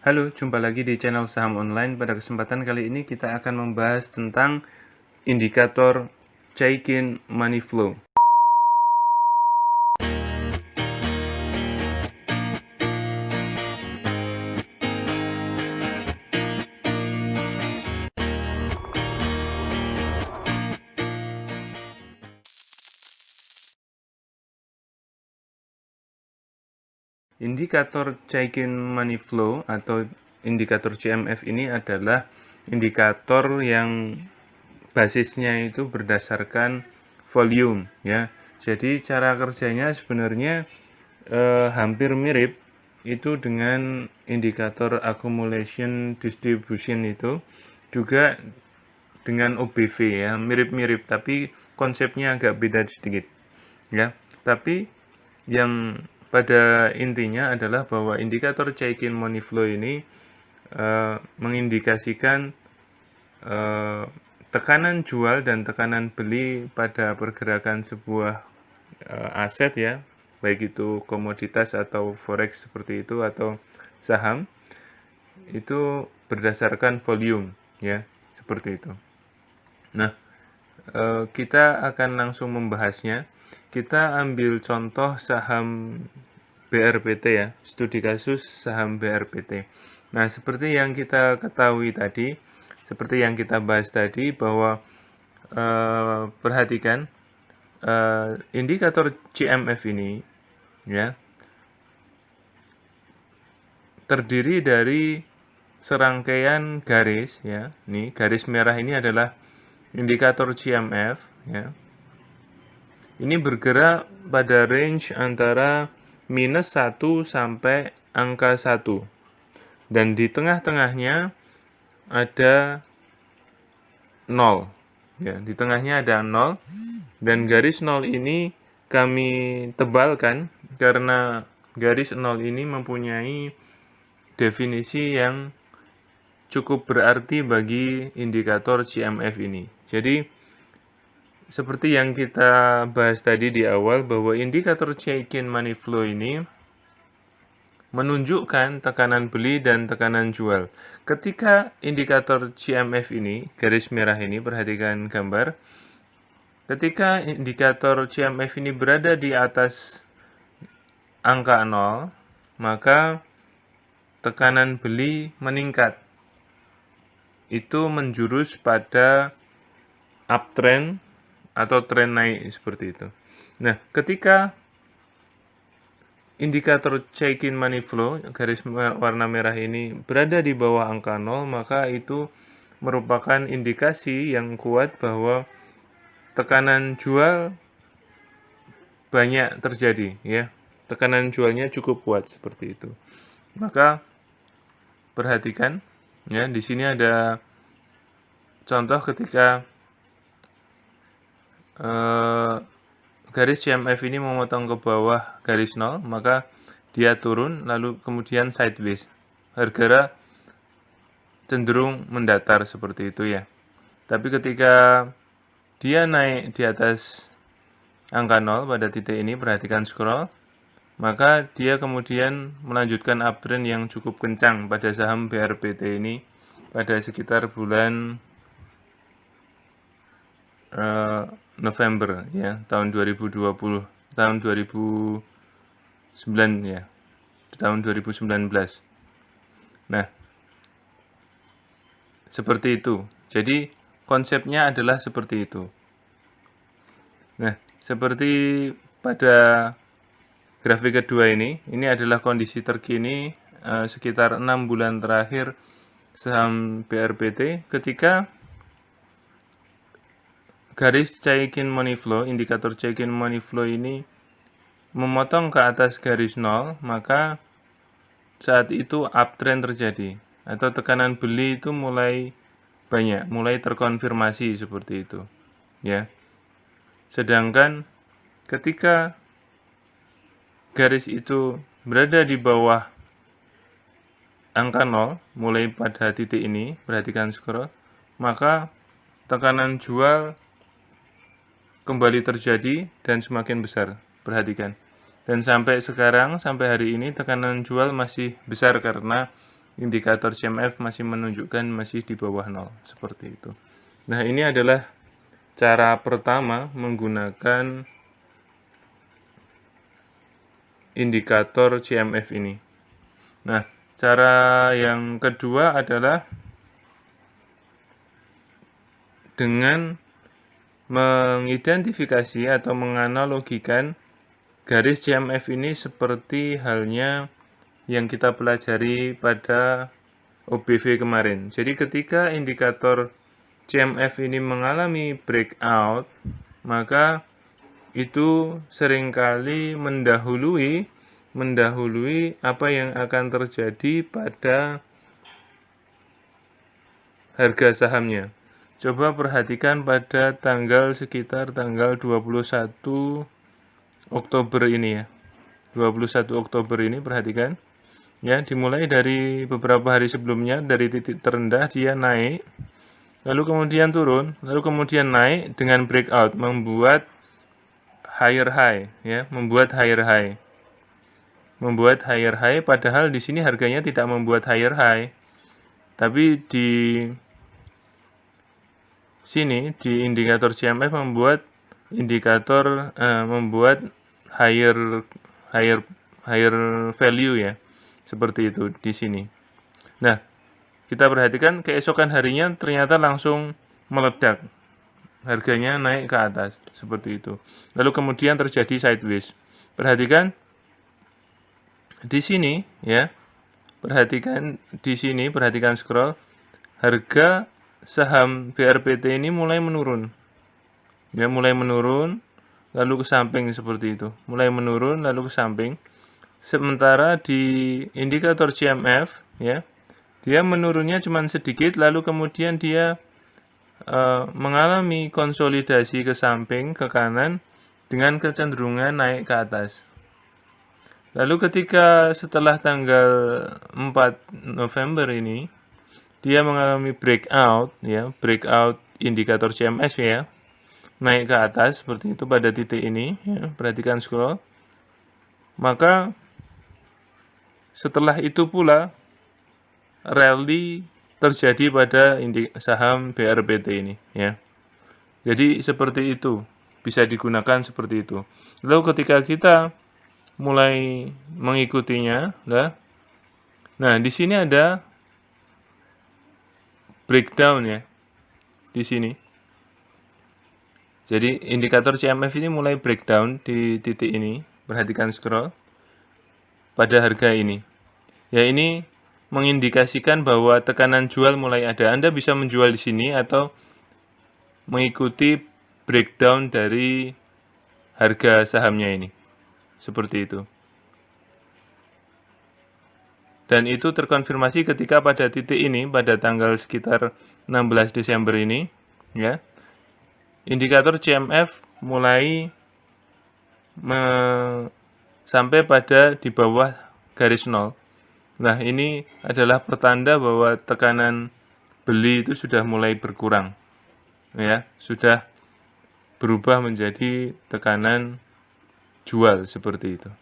Halo, jumpa lagi di channel Saham Online. Pada kesempatan kali ini kita akan membahas tentang indikator Chaikin Money Flow. Indikator Chaikin Money Flow atau indikator CMF ini adalah indikator yang basisnya itu berdasarkan volume ya. Jadi cara kerjanya sebenarnya hampir mirip itu dengan indikator accumulation distribution, itu juga dengan OBV ya, mirip-mirip tapi konsepnya agak beda sedikit ya. Tapi yang pada intinya adalah bahwa indikator Chaikin Money Flow ini mengindikasikan tekanan jual dan tekanan beli pada pergerakan sebuah aset ya, baik itu komoditas atau forex seperti itu atau saham, itu berdasarkan volume ya, seperti itu. Nah, kita akan langsung membahasnya. Kita ambil contoh saham BRPT ya, studi kasus saham BRPT. Nah, seperti yang kita ketahui tadi, seperti yang kita bahas tadi bahwa perhatikan indikator CMF ini ya terdiri dari serangkaian garis ya. Nih, garis merah ini adalah indikator CMF ya. Ini bergerak pada range antara minus 1 sampai angka 1. Dan di tengah-tengahnya ada 0. Ya, di tengahnya ada 0. Dan garis 0 ini kami tebalkan karena garis 0 ini mempunyai definisi yang cukup berarti bagi indikator CMF ini. Jadi seperti yang kita bahas tadi di awal bahwa indikator Chaikin Money Flow ini menunjukkan tekanan beli dan tekanan jual. Ketika indikator CMF ini, garis merah ini, perhatikan gambar. Ketika indikator CMF ini berada di atas angka 0, maka tekanan beli meningkat. Itu menjurus pada uptrend atau tren naik seperti itu. Nah, ketika indikator Chaikin Money Flow, garis warna merah ini berada di bawah angka 0, maka itu merupakan indikasi yang kuat bahwa tekanan jual banyak terjadi ya. Tekanan jualnya cukup kuat seperti itu. Maka perhatikan ya, di sini ada contoh ketika garis CMF ini memotong ke bawah garis 0, maka dia turun lalu kemudian sideways. Harga cenderung mendatar seperti itu ya. Tapi ketika dia naik di atas angka 0 pada titik ini, perhatikan scroll, maka dia kemudian melanjutkan uptrend yang cukup kencang pada saham BRPT ini pada sekitar bulan November ya, tahun 2020, tahun 2009 ya, tahun 2019. Nah, seperti itu. Jadi konsepnya adalah seperti itu. Nah, seperti pada grafik kedua ini adalah kondisi terkini sekitar 6 bulan terakhir saham BRPT ketika garis Chaikin Money Flow, indikator Chaikin Money Flow ini memotong ke atas garis 0, maka saat itu uptrend terjadi atau tekanan beli itu mulai banyak, mulai terkonfirmasi seperti itu ya. Sedangkan ketika garis itu berada di bawah angka 0 mulai pada titik ini, perhatikan scroll, maka tekanan jual kembali terjadi dan semakin besar. Perhatikan. Dan sampai sekarang, sampai hari ini tekanan jual masih besar karena indikator CMF masih menunjukkan masih di bawah 0, seperti itu. Nah, ini adalah cara pertama menggunakan indikator CMF ini. Nah, cara yang kedua adalah dengan mengidentifikasi atau menganalogikan garis CMF ini seperti halnya yang kita pelajari pada OBV kemarin. Jadi ketika indikator CMF ini mengalami breakout, maka itu seringkali mendahului apa yang akan terjadi pada harga sahamnya. Coba perhatikan pada sekitar tanggal 21 Oktober ini ya. 21 Oktober ini perhatikan. Ya, dimulai dari beberapa hari sebelumnya, dari titik terendah dia naik, lalu kemudian turun, lalu kemudian naik dengan breakout, membuat higher high ya, membuat higher high, padahal di sini harganya tidak membuat higher high. Tapi di sini di indikator CMF membuat higher value ya. Seperti itu di sini. Nah, kita perhatikan keesokan harinya ternyata langsung meledak. Harganya naik ke atas seperti itu. Lalu kemudian terjadi sideways. Perhatikan di sini ya. Perhatikan di sini, perhatikan scroll. Harga saham BRPT ini mulai menurun. Ya, mulai menurun lalu ke samping seperti itu. Mulai menurun lalu ke samping. Sementara di indikator CMF ya, dia menurunnya cuma sedikit lalu kemudian dia mengalami konsolidasi ke samping ke kanan dengan kecenderungan naik ke atas. Lalu ketika setelah tanggal 4 November ini dia mengalami breakout indikator CMF ya, naik ke atas seperti itu pada titik ini ya, perhatikan scroll. Maka setelah itu pula rally terjadi pada saham BRPT ini ya. Jadi seperti itu, bisa digunakan seperti itu. Lalu ketika kita mulai mengikutinya, nah di sini ada breakdown ya, di sini. Jadi indikator CMF ini mulai breakdown di titik ini, perhatikan scroll pada harga ini. Ya, ini mengindikasikan bahwa tekanan jual mulai ada. Anda bisa menjual di sini atau mengikuti breakdown dari harga sahamnya ini. Seperti itu. Dan itu terkonfirmasi ketika pada titik ini, pada tanggal sekitar 16 Desember ini, ya, indikator CMF mulai sampai pada di bawah garis 0. Nah, ini adalah pertanda bahwa tekanan beli itu sudah mulai berkurang. Ya, sudah berubah menjadi tekanan jual seperti itu.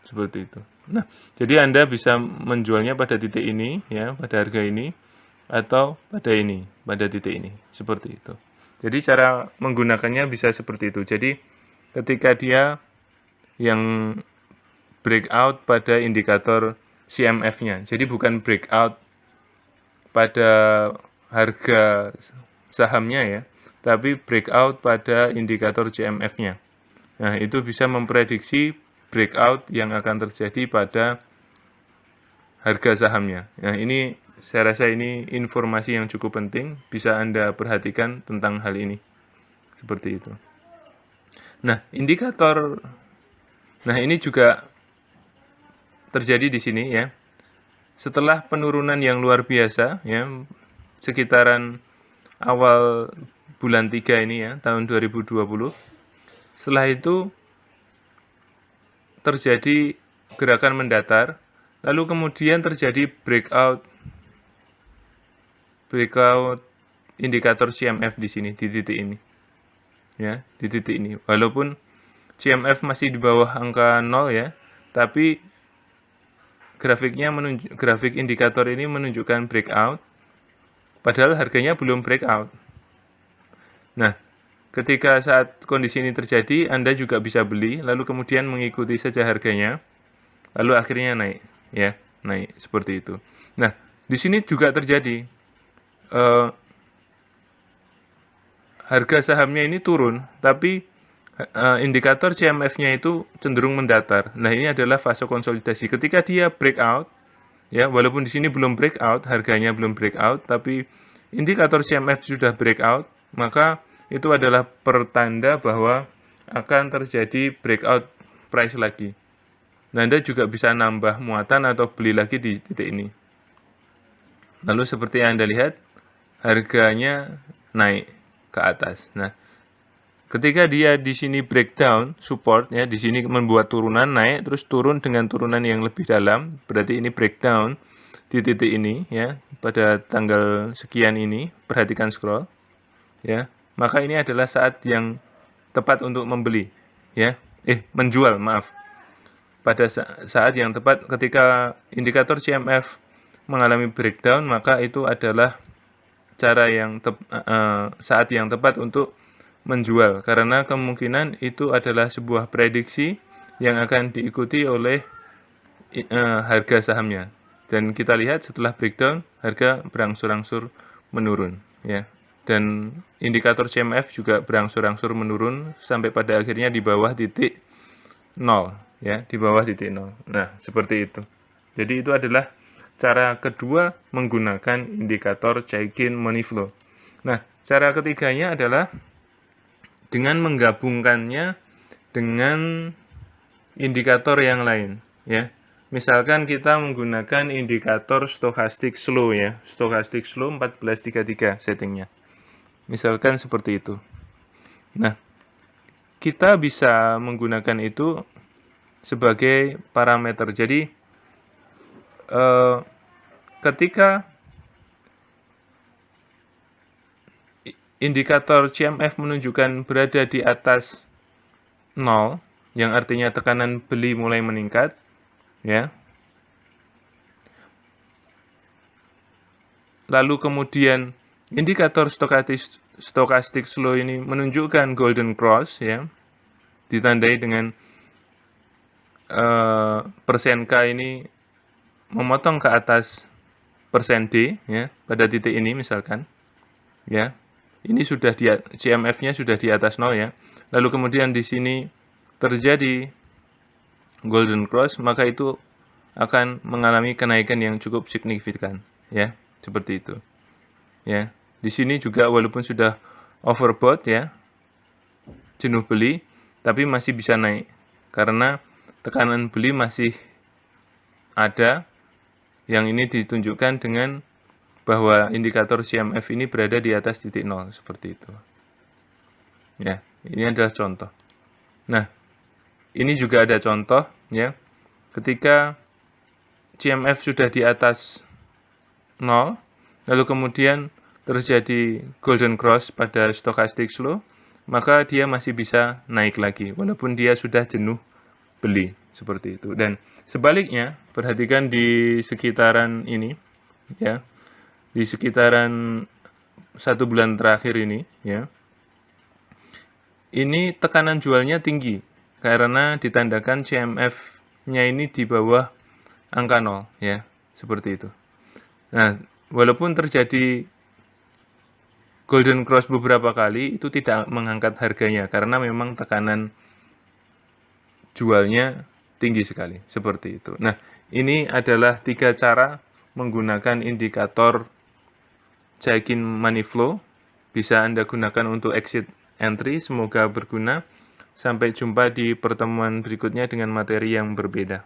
Seperti itu. Nah, jadi Anda bisa menjualnya pada titik ini ya, pada harga ini atau pada ini, pada titik ini. Seperti itu. Jadi cara menggunakannya bisa seperti itu. Jadi ketika dia yang breakout pada indikator CMF-nya. Jadi bukan breakout pada harga sahamnya ya, tapi breakout pada indikator CMF-nya. Nah, itu bisa memprediksi breakout yang akan terjadi pada harga sahamnya. Nah, ini saya rasa ini informasi yang cukup penting, bisa Anda perhatikan tentang hal ini. Seperti itu. Nah, ini juga terjadi di sini ya. Setelah penurunan yang luar biasa ya, sekitaran awal bulan 3 ini ya, tahun 2020. Setelah itu terjadi gerakan mendatar, lalu kemudian terjadi breakout indikator CMF di sini, di titik ini. Ya, di titik ini. Walaupun CMF masih di bawah angka 0 ya, tapi grafik indikator ini menunjukkan breakout, padahal harganya belum breakout. Nah, ketika saat kondisi ini terjadi, Anda juga bisa beli, lalu kemudian mengikuti saja harganya, lalu akhirnya naik, ya, naik seperti itu. Nah, di sini juga terjadi harga sahamnya ini turun, tapi indikator CMF-nya itu cenderung mendatar. Nah, ini adalah fase konsolidasi. Ketika dia breakout, ya, walaupun di sini belum breakout, harganya belum breakout, tapi indikator CMF sudah breakout, maka itu adalah pertanda bahwa akan terjadi breakout price lagi. Nah, Anda juga bisa nambah muatan atau beli lagi di titik ini. Lalu seperti yang Anda lihat, harganya naik ke atas. Nah, ketika dia di sini breakdown support, ya, di sini membuat turunan naik terus turun dengan turunan yang lebih dalam, berarti ini breakdown di titik ini, ya, pada tanggal sekian ini. Perhatikan scroll, ya, maka ini adalah saat yang tepat untuk membeli, ya, menjual, maaf. Pada saat yang tepat ketika indikator CMF mengalami breakdown, maka itu adalah saat yang tepat untuk menjual, karena kemungkinan itu adalah sebuah prediksi yang akan diikuti oleh harga sahamnya. Dan kita lihat setelah breakdown, harga berangsur-angsur menurun, ya. Dan indikator CMF juga berangsur-angsur menurun sampai pada akhirnya di bawah titik 0, ya, di bawah titik 0. Nah, seperti itu. Jadi itu adalah cara kedua menggunakan indikator Chaikin Money Flow. Nah, cara ketiganya adalah dengan menggabungkannya dengan indikator yang lain, ya. Misalkan kita menggunakan indikator stochastic slow, ya. Stochastic slow 1433 settingnya. Misalkan seperti itu. Nah, kita bisa menggunakan itu sebagai parameter. Jadi ketika indikator CMF menunjukkan berada di atas 0, yang artinya tekanan beli mulai meningkat, ya. Lalu kemudian indikator stochastic slow ini menunjukkan golden cross, ya, ditandai dengan persen K ini memotong ke atas persen D, ya, pada titik ini misalkan, ya. Ini sudah CMF-nya sudah di atas 0, ya. Lalu kemudian di sini terjadi golden cross, maka itu akan mengalami kenaikan yang cukup signifikan, ya, seperti itu. Ya. Di sini juga walaupun sudah overbought, ya, jenuh beli, tapi masih bisa naik karena tekanan beli masih ada, yang ini ditunjukkan dengan bahwa indikator CMF ini berada di atas titik 0, seperti itu. Ya, ini adalah contoh. Nah, ini juga ada contoh, ya. Ketika CMF sudah di atas 0, lalu kemudian terjadi golden cross pada stochastic slow, maka dia masih bisa naik lagi walaupun dia sudah jenuh beli, seperti itu. Dan sebaliknya, perhatikan di sekitaran ini, ya. Di sekitaran 1 bulan terakhir ini, ya, ini tekanan jualnya tinggi karena ditandakan CMF-nya ini di bawah angka 0, ya, seperti itu. Nah, walaupun terjadi golden cross beberapa kali, itu tidak mengangkat harganya karena memang tekanan jualnya tinggi sekali, seperti itu. Nah, ini adalah 3 cara menggunakan indikator Chaikin Money Flow. Bisa Anda gunakan untuk exit entry. Semoga berguna. Sampai jumpa di pertemuan berikutnya dengan materi yang berbeda.